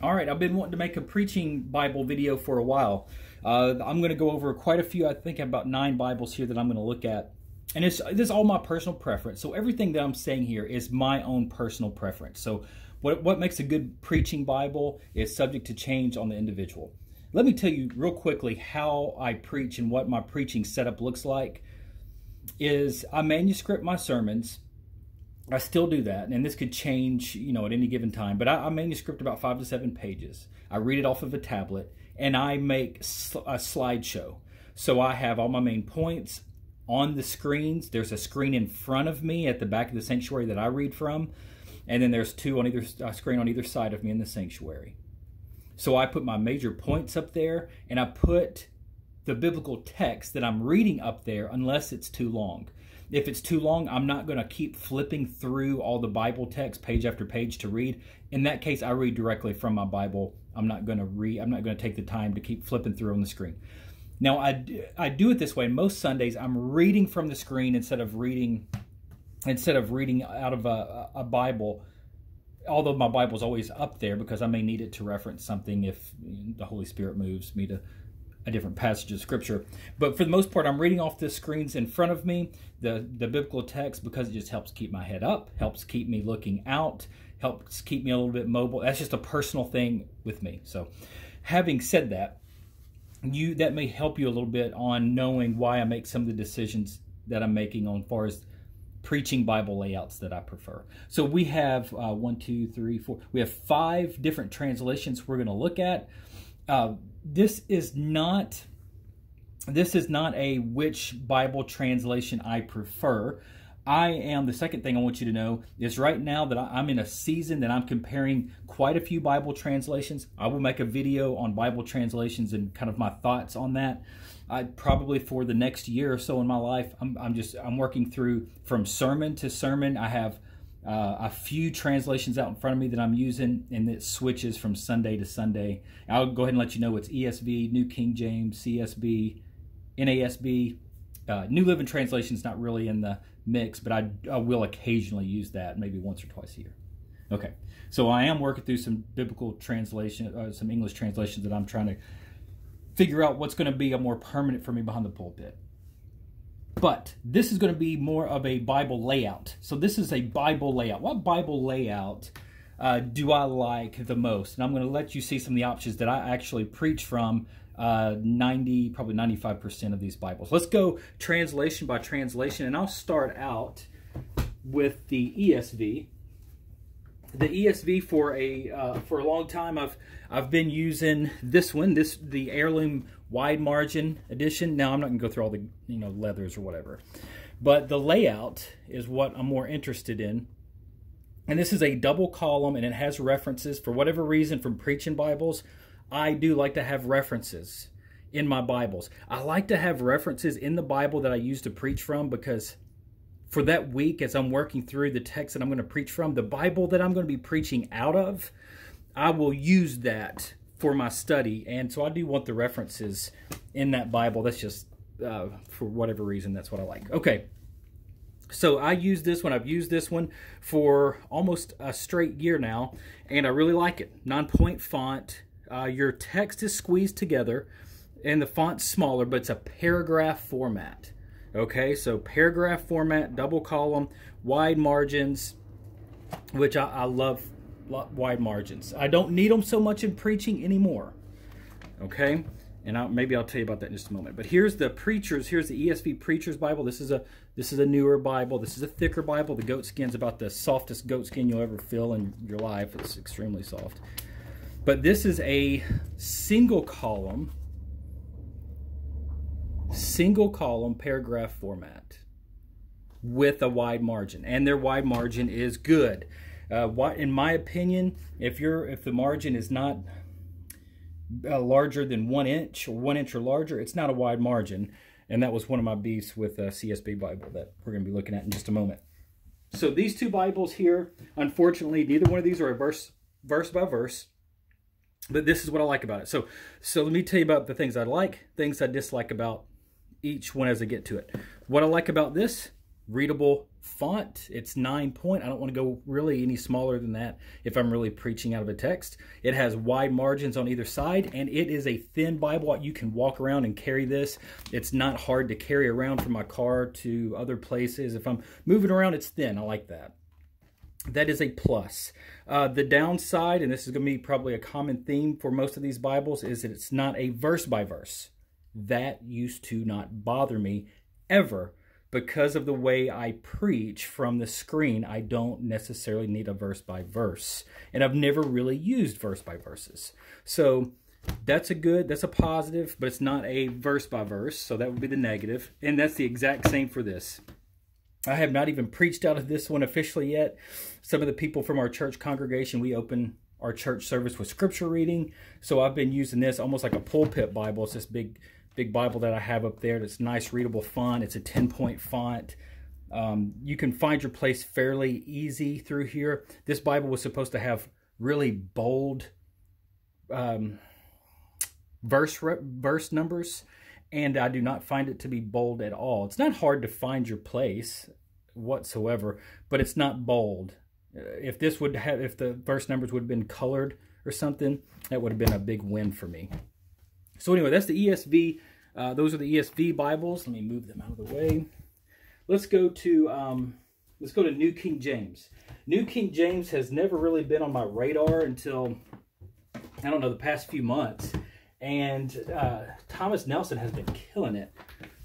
All right, I've been wanting to make a preaching Bible video for a while. I'm going to go over quite a few. I think I have about 9 Bibles here that I'm going to look at. And this is all my personal preference. So everything that I'm saying here is my own personal preference. So what makes a good preaching Bible is subject to change on the individual. Let me tell you real quickly how I preach and what my preaching setup looks like. Is I manuscript my sermons. I still do that, and this could change, at any given time. But I manuscript about 5 to 7 pages. I read it off of a tablet, and I make a slideshow. So I have all my main points on the screens. There's a screen in front of me at the back of the sanctuary that I read from, and then there's 2 on either screen on either side of me in the sanctuary. So I put my major points up there, and I put the biblical text that I'm reading up there unless it's too long. If it's too long, I'm not going to keep flipping through all the Bible text page after page to read. In that case, I read directly from my Bible. I'm not going to take the time to keep flipping through on the screen. Now, I do it this way. Most Sundays, I'm reading from the screen instead of reading out of a Bible. Although my Bible's always up there because I may need it to reference something if the Holy Spirit moves me to a different passage of Scripture. But for the most part, I'm reading off the screens in front of me, the biblical text, because it just helps keep my head up, helps keep me looking out, helps keep me a little bit mobile. That's just a personal thing with me. So having said that, that may help you a little bit on knowing why I make some of the decisions that I'm making on far as preaching Bible layouts that I prefer. So we have 1, 2, 3, 4. We have 5 different translations we're going to look at. This is not a which Bible translation I prefer. The second thing I want you to know is right now that I'm in a season that I'm comparing quite a few Bible translations. I will make a video on Bible translations and kind of my thoughts on that. Probably for the next year or so in my life, I'm working through from sermon to sermon. I have a few translations out in front of me that I'm using, and it switches from Sunday to Sunday. I'll go ahead and let you know it's ESV, New King James, CSB, NASB. New Living Translation is not really in the mix, but I will occasionally use that, maybe once or twice a year. Okay, so I am working through some biblical translation, some English translations that I'm trying to figure out what's going to be a more permanent for me behind the pulpit. But this is going to be more of a Bible layout. So this is a Bible layout. What Bible layout do I like the most? And I'm going to let you see some of the options that I actually preach from probably 95% of these Bibles. Let's go translation by translation, and I'll start out with the ESV. The ESV for a long time I've been using this one, the Heirloom Wide Margin Edition. Now I'm not going to go through all the leathers or whatever, but the layout is what I'm more interested in. And this is a double column, and it has references. For whatever reason, from preaching Bibles, I do like to have references in my Bibles. I like to have references in the Bible that I use to preach from, because for that week, as I'm working through the text that I'm going to preach from, the Bible that I'm going to be preaching out of, I will use that for my study. And so I do want the references in that Bible. That's just, for whatever reason, that's what I like. Okay, so I use this one. I've used this one for almost a straight year now, and I really like it. 9-point font. Your text is squeezed together, and the font's smaller, but it's a paragraph format. Okay, so paragraph format, double column, wide margins, which I love wide margins. I don't need them so much in preaching anymore. Okay, and maybe I'll tell you about that in just a moment. But here's the ESV Preacher's Bible. This is a newer Bible. This is a thicker Bible. The goat skin's about the softest goat skin you'll ever feel in your life. It's extremely soft. But this is a single column paragraph format with a wide margin, and their wide margin is good. In my opinion, if the margin is not larger than 1 inch or 1 inch or larger, it's not a wide margin. And that was one of my beefs with CSB Bible that we're going to be looking at in just a moment. So these 2 Bibles here, unfortunately, neither one of these are a verse by verse. But this is what I like about it. So let me tell you about the things I like, things I dislike about each one as I get to it. What I like about this readable font. It's 9-point. I don't want to go really any smaller than that if I'm really preaching out of a text. It has wide margins on either side, and it is a thin Bible. You can walk around and carry this. It's not hard to carry around from my car to other places. If I'm moving around, it's thin. I like that. That is a plus. The downside, and this is going to be probably a common theme for most of these Bibles, is that it's not a verse by verse. That used to not bother me ever. Because of the way I preach from the screen, I don't necessarily need a verse by verse. And I've never really used verse by verses. So that's a positive, but it's not a verse by verse. So that would be the negative. And that's the exact same for this. I have not even preached out of this one officially yet. Some of the people from our church congregation, we open our church service with scripture reading. So I've been using this almost like a pulpit Bible. It's this big Bible that I have up there that's nice, readable font. It's a 10-point font. You can find your place fairly easy through here. This Bible was supposed to have really bold verse numbers, and I do not find it to be bold at all. It's not hard to find your place whatsoever, but it's not bold. If the verse numbers would have been colored or something, that would have been a big win for me. So anyway, that's the ESV. Those are the ESV Bibles. Let me move them out of the way. Let's go to New King James. New King James has never really been on my radar until, I don't know, the past few months. And Thomas Nelson has been killing it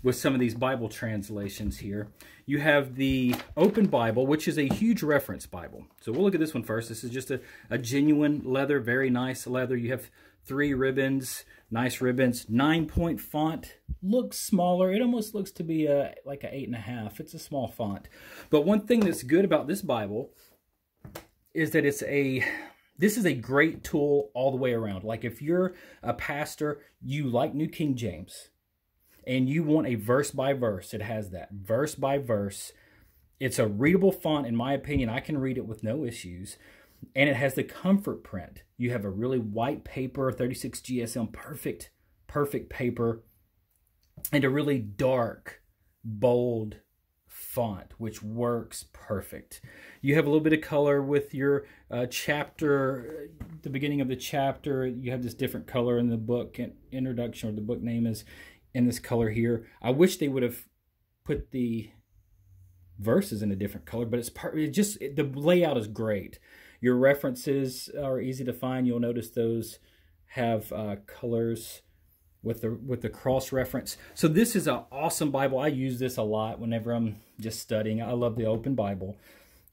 with some of these Bible translations here. You have the Open Bible, which is a huge reference Bible. So we'll look at this one first. This is just a genuine leather, very nice leather. You have 3 ribbons, nice ribbons, 9-point font. Looks smaller. It almost looks to be like an 8.5. It's a small font. But one thing that's good about this Bible is that this is a great tool all the way around. Like if you're a pastor, you like New King James, and you want a verse by verse, it has that. Verse by verse. It's a readable font, in my opinion. I can read it with no issues. And it has the comfort print. You have a really white paper, 36 GSM, perfect paper, and a really dark, bold font, which works perfect. You have a little bit of color with your chapter, the beginning of the chapter. You have this different color in the book introduction, or the book name is in this color here. I wish they would have put the verses in a different color, but the layout is great. Your references are easy to find. You'll notice those have colors with the cross reference. So this is an awesome Bible. I use this a lot whenever I'm just studying. I love the Open Bible.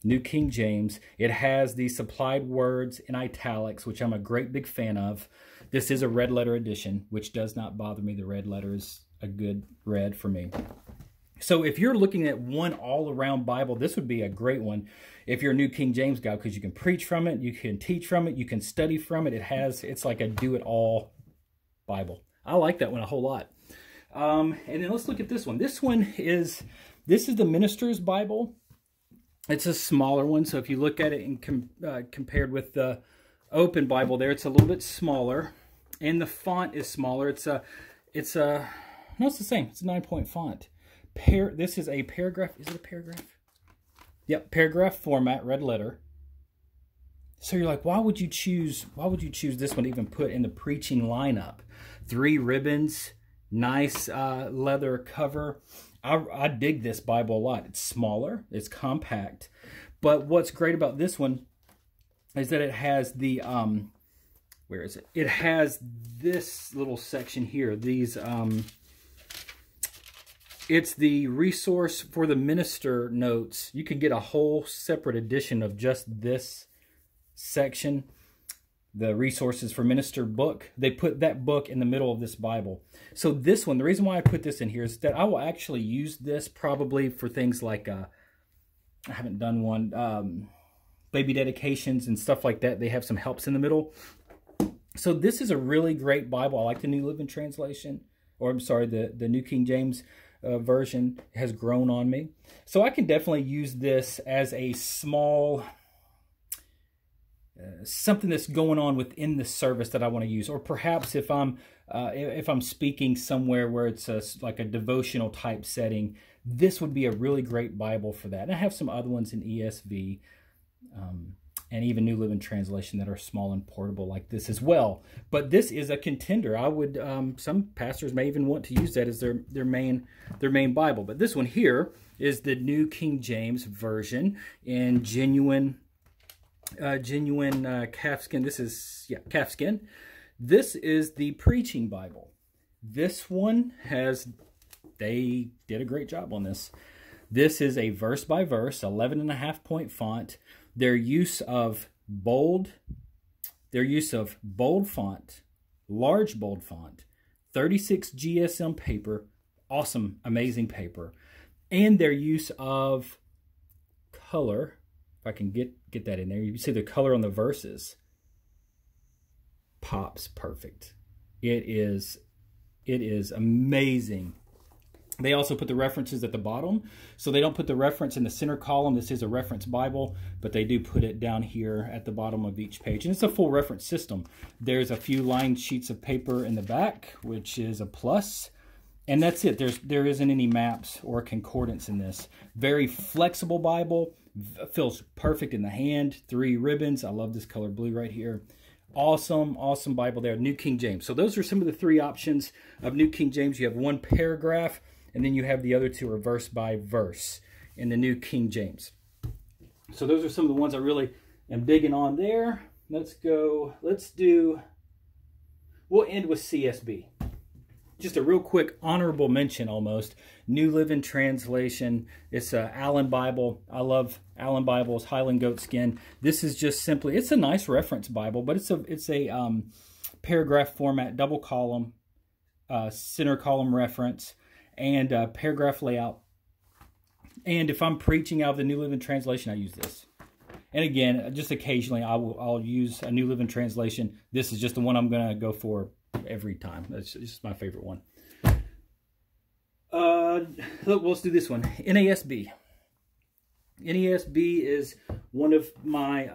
New King James. It has the supplied words in italics, which I'm a great big fan of. This is a red letter edition, which does not bother me. The red letter is a good red for me. So if you're looking at one all-around Bible, this would be a great one if you're a New King James guy, because you can preach from it, you can teach from it, you can study from it. It's like a do-it-all Bible. I like that one a whole lot. And then let's look at this one. This is the Minister's Bible. It's a smaller one, so if you look at it and compared with the Open Bible there, it's a little bit smaller, and the font is smaller. No, it's the same. It's a 9-point font. This is a paragraph. Is it a paragraph? Yep, paragraph format, red letter. So you're like, why would you choose this one to even put in the preaching lineup? 3 ribbons, nice leather cover. I dig this Bible a lot. It's smaller, it's compact. But what's great about this one is that it has the where is it? It has this little section here. These it's the resource for the minister notes. You can get a whole separate edition of just this section, the resources for minister book. They put that book in the middle of this Bible. So this one, the reason why I put this in here is that I will actually use this probably for things like, I haven't done one, baby dedications and stuff like that. They have some helps in the middle. So this is a really great Bible. I like the New Living Translation, or I'm sorry, the New King James version has grown on me. So I can definitely use this as a small something that's going on within the service that I want to use, or perhaps if I'm speaking somewhere where it's like a devotional type setting, this would be a really great Bible for that. And I have some other ones in ESV and even New Living Translation that are small and portable like this as well. But this is a contender. I would some pastors may even want to use that as their main Bible. But this one here is the New King James Version in genuine calfskin. This is calfskin. This is the Preaching Bible. This one they did a great job on this. This is a verse by verse, 11.5 point font. Their use of bold font, large bold font, 36 GSM paper, awesome, amazing paper, and their use of color. If I can get that in there, you see the color on the verses. Pops perfect. It is amazing. They also put the references at the bottom, so they don't put the reference in the center column. This is a reference Bible, but they do put it down here at the bottom of each page, and it's a full reference system. There's a few lined sheets of paper in the back, which is a plus, and that's it. There isn't any maps or concordance in this. Very flexible Bible, feels perfect in the hand. 3 ribbons. I love this color blue right here. Awesome, awesome Bible there, New King James. So those are some of the 3 options of New King James. You have one paragraph, and then you have the other 2 are verse by verse in the New King James. So those are some of the ones I really am digging on there. We'll end with CSB. Just a real quick honorable mention almost. New Living Translation. It's a Allen Bible. I love Allen Bibles, Highland Goatskin. This is just simply, it's a nice reference Bible, but it's a paragraph format, double column, center column reference, and paragraph layout. And if I'm preaching out of the New Living Translation, I use this. And again, just occasionally I'll use a New Living Translation. This is just the one I'm going to go for every time. That's just my favorite one. Let's do this one. NASB. NASB is one of my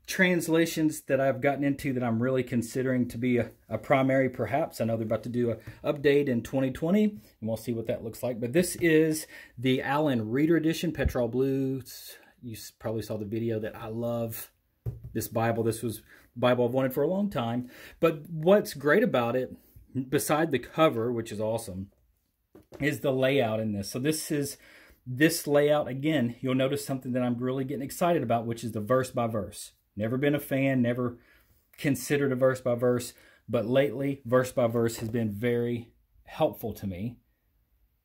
translations that I've gotten into that I'm really considering to be a primary, perhaps. I know they're about to do an update in 2020, and we'll see what that looks like. But this is the Allen Reader Edition, Petrol Blue. You probably saw the video that I love this Bible. This was the Bible I've wanted for a long time. But what's great about it, beside the cover, which is awesome, is the layout in this. So this layout, again, you'll notice something that I'm really getting excited about, which is the verse by verse. Never been a fan, never considered a verse by verse, but lately verse by verse has been very helpful to me.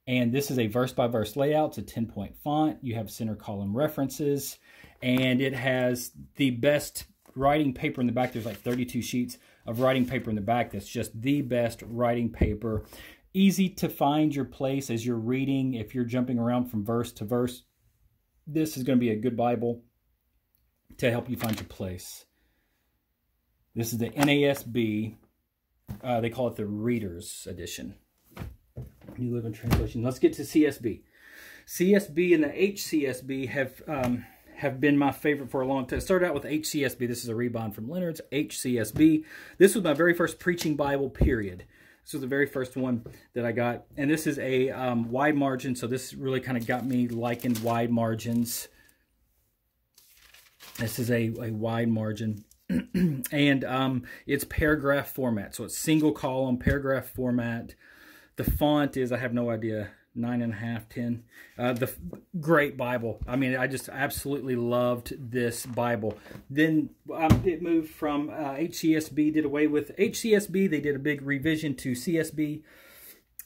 And this is a verse by verse layout. It's a 10-point font. You have center column references, and it has the best writing paper in the back. There's like 32 sheets of writing paper in the back. That's just the best writing paper. Easy to find your place as you're reading. If you're jumping around from verse to verse, this is going to be a good Bible to help you find your place. This is the NASB. They call it the Reader's Edition. New Living Translation. Let's get to CSB. CSB and the HCSB have been my favorite for a long time. I started out with HCSB. This is a rebond from Leonard's. HCSB. This was my very first preaching Bible, period. This was the very first one that I got. And this is a wide margin, so this really kind of got me liking wide margins. This is a wide margin. And it's paragraph format. So it's single column, paragraph format. The font is, I have no idea, 9.5, 10. The great Bible. I mean, I just absolutely loved this Bible. Then it moved from HCSB, did away with HCSB. They did a big revision to CSB.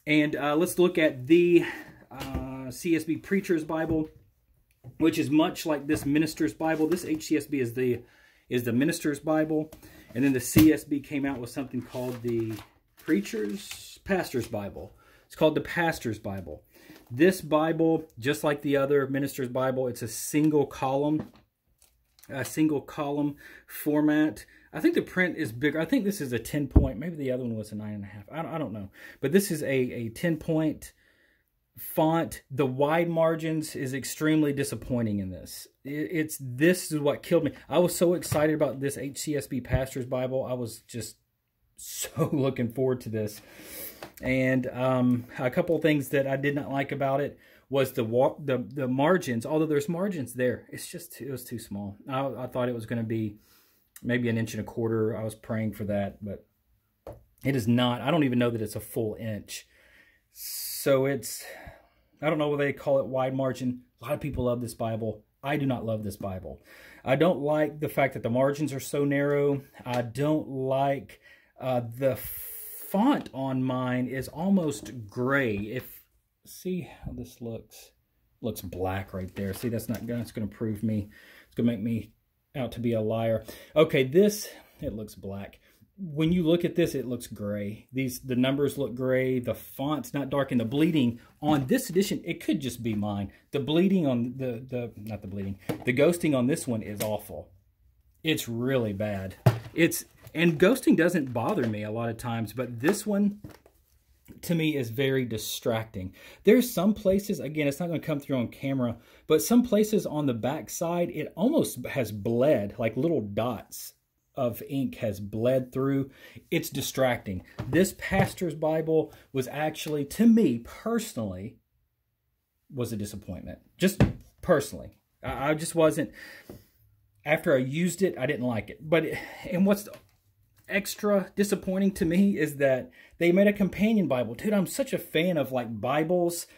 And let's look at the CSB Preacher's Bible, which is much like this Minister's Bible. This HCSB is the Minister's Bible. And then the CSB came out with something called the Pastor's Bible. It's called the Pastor's Bible. This Bible, just like the other Minister's Bible, it's a single column format. I think the print is bigger. I think this is a 10-point. Maybe the other one was a 9.5. I don't know. But this is a 10-point font, the wide margins is extremely disappointing in this. This is what killed me. I was so excited about this HCSB Pastor's Bible. I was just so looking forward to this. And a couple of things that I did not like about it was the margins. Although there's margins there, it was too small. I thought it was going to be maybe 1.25 inches. I was praying for that, but it is not. I don't even know that it's a full inch. So I don't know what they call it, wide margin. A lot of people love this Bible. I do not love this Bible. I don't like the fact that the margins are so narrow. I don't like the font on mine is almost gray. See how this looks? Looks black right there. See, that's going to prove me. It's going to make me out to be a liar. Okay, it looks black. When you look at this, it looks gray. The numbers look gray. The font's not dark, and the bleeding on this edition, it could just be mine. The bleeding on the ghosting on this one is awful. It's really bad. And ghosting doesn't bother me a lot of times, but this one to me is very distracting. There's some places, again, it's not going to come through on camera, but some places on the back side, it almost has bled, like little dots of ink has bled through. It's distracting. This Pastor's Bible was actually, to me personally, was a disappointment. Just personally. I just wasn't, after I used it, I didn't like it. And what's extra disappointing to me is that they made a companion Bible. Dude, I'm such a fan of like Bibles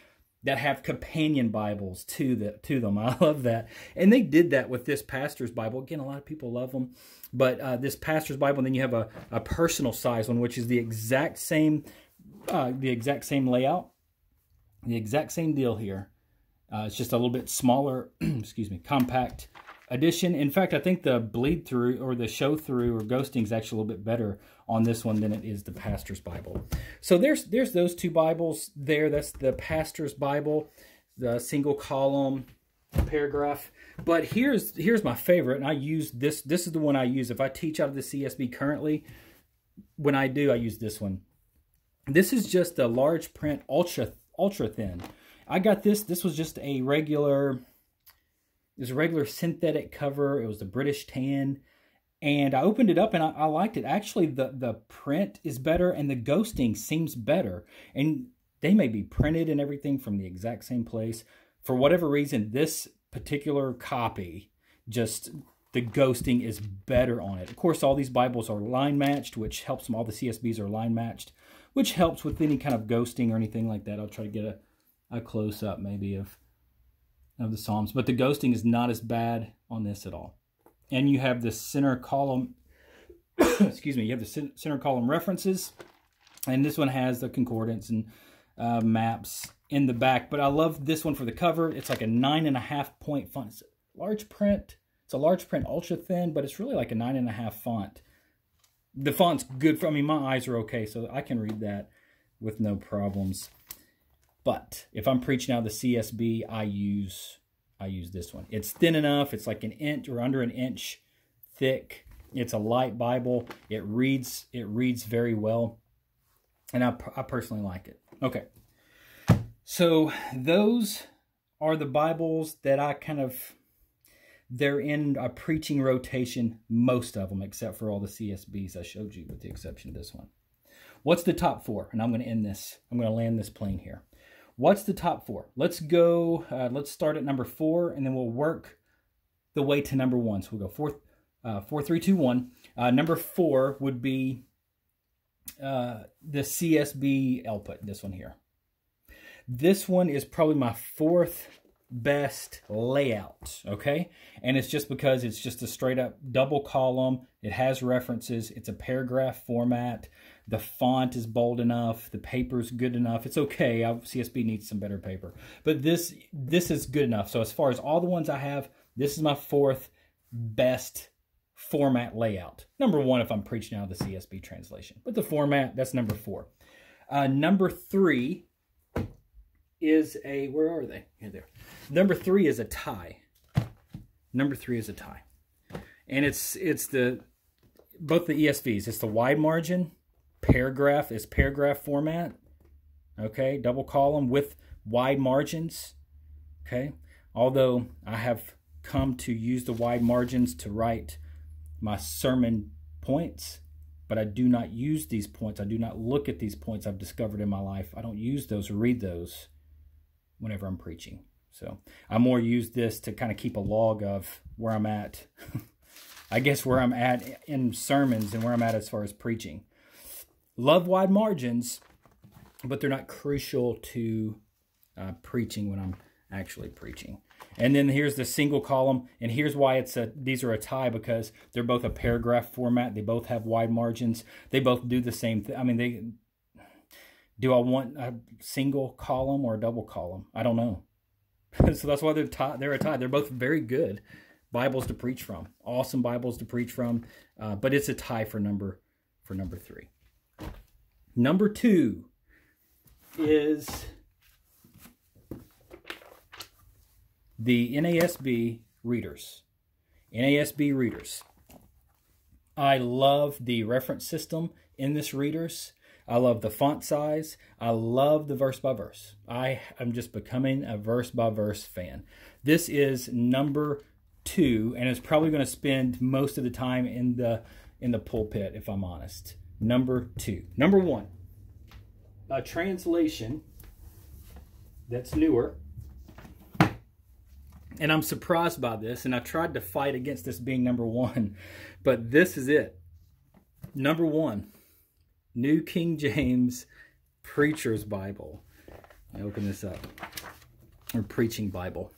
that have companion Bibles to them. I love that. And they did that with this Pastor's Bible. Again, a lot of people love them. But this Pastor's Bible, and then you have a personal size one, which is the exact same layout, the exact same deal here. It's just a little bit smaller, excuse me, compact edition. In fact, I think the bleed through or the show through or ghosting is actually a little bit better on this one than it is the Pastor's Bible. So there's those two Bibles there. That's the Pastor's Bible, the single column paragraph. But here's my favorite, and I use this. This is the one I use if I teach out of the CSB currently. When I do, I use this one. This is just a large print, ultra thin. I got this. This was just a regular. There's a regular synthetic cover. It was the British tan. And I opened it up and I liked it. Actually, the print is better and the ghosting seems better. And they may be printed and everything from the exact same place. For whatever reason, this particular copy, just the ghosting is better on it. Of course, all these Bibles are line matched, which helps them. All the CSBs are line matched, which helps with any kind of ghosting or anything like that. I'll try to get a close-up maybe of the Psalms, but the ghosting is not as bad on this at all. And you have the center column, excuse me, you have the center column references, and this one has the concordance and maps in the back. But I love this one for the cover. It's like a 9.5 point font. It's a large print. It's a large print, ultra thin, but it's really like a 9.5 font. The font's good for, I mean, my eyes are okay, so I can read that with no problems. But if I'm preaching out of the CSB, I use this one. It's thin enough. It's like 1 inch or under 1 inch thick. It's a light Bible. It reads very well, and I personally like it. Okay, so those are the Bibles that I they're in a preaching rotation, most of them, except for all the CSBs I showed you, with the exception of this one. What's the top 4? And I'm going to end this. I'm going to land this plane here. What's the top 4? Let's go, let's start at number 4, and then we'll work the way to number 1. So we'll go 4, 3, 2, 1. Number 4 would be the CSB Elput, this one here. This one is probably my 4th best layout, okay? And it's just because it's just a straight up double column. It has references. It's a paragraph format. The font is bold enough. The paper's good enough. It's okay. CSB needs some better paper. But this is good enough. So as far as all the ones I have, this is my 4th best format layout. Number 1 if I'm preaching out of the CSB translation. But the format, that's number 4. Number 3 is a, where are they? Here they are. Number 3 is a tie. Number 3 is a tie. And it's both the ESVs. It's the wide margin paragraph. It's paragraph format. Okay, double column with wide margins, okay? Although I have come to use the wide margins to write my sermon points, but I do not use these points. I do not look at these points I've discovered in my life. I don't use those or read those whenever I'm preaching. So I more use this to kind of keep a log of where I'm at. I guess where I'm at in sermons and where I'm at as far as preaching. Love wide margins, but they're not crucial to preaching when I'm actually preaching. And then here's the single column, and here's why these are a tie, because they're both a paragraph format. They both have wide margins. They both do the same thing. I mean, do I want a single column or a double column? I don't know. So that's why they're a tie. They're both very good Bibles to preach from. Awesome Bibles to preach from. But it's a tie for number 3. Number 2 is the NASB readers. NASB readers. I love the reference system in this readers. I love the font size. I love the verse by verse. I am just becoming a verse by verse fan. This is number 2, and it's probably going to spend most of the time in the pulpit, if I'm honest. Number 2. Number 1, a translation that's newer. And I'm surprised by this, and I tried to fight against this being number 1, but this is it. Number 1, New King James Preacher's Bible. I open this up. Or Preaching Bible.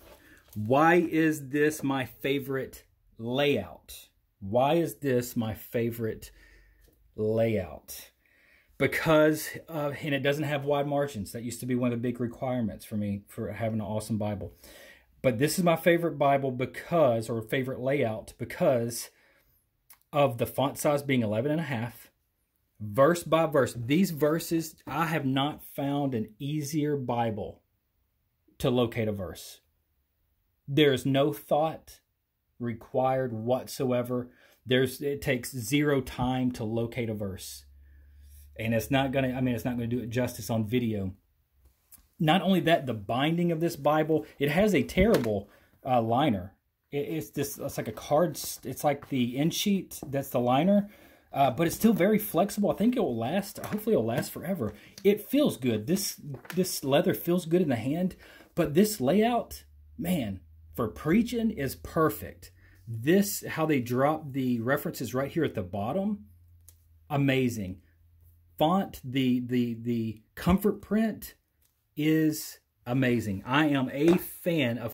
Why is this my favorite layout? Why is this my favorite layout? Because, and it doesn't have wide margins. That used to be one of the big requirements for me for having an awesome Bible. But this is my favorite Bible because, or favorite layout, because of the font size being 11.5, verse by verse. These verses, I have not found an easier Bible to locate a verse. There's no thought required whatsoever. It takes 0 time to locate a verse. And it's not going to do it justice on video. Not only that, the binding of this Bible, it has a terrible liner. It's like a card. It's like the end sheet. That's the liner. But it's still very flexible. I think it will last. Hopefully it will last forever. It feels good. This leather feels good in the hand. But this layout, man, for preaching is perfect. This, how they drop the references right here at the bottom, amazing. Font, the comfort print is amazing. I am a fan of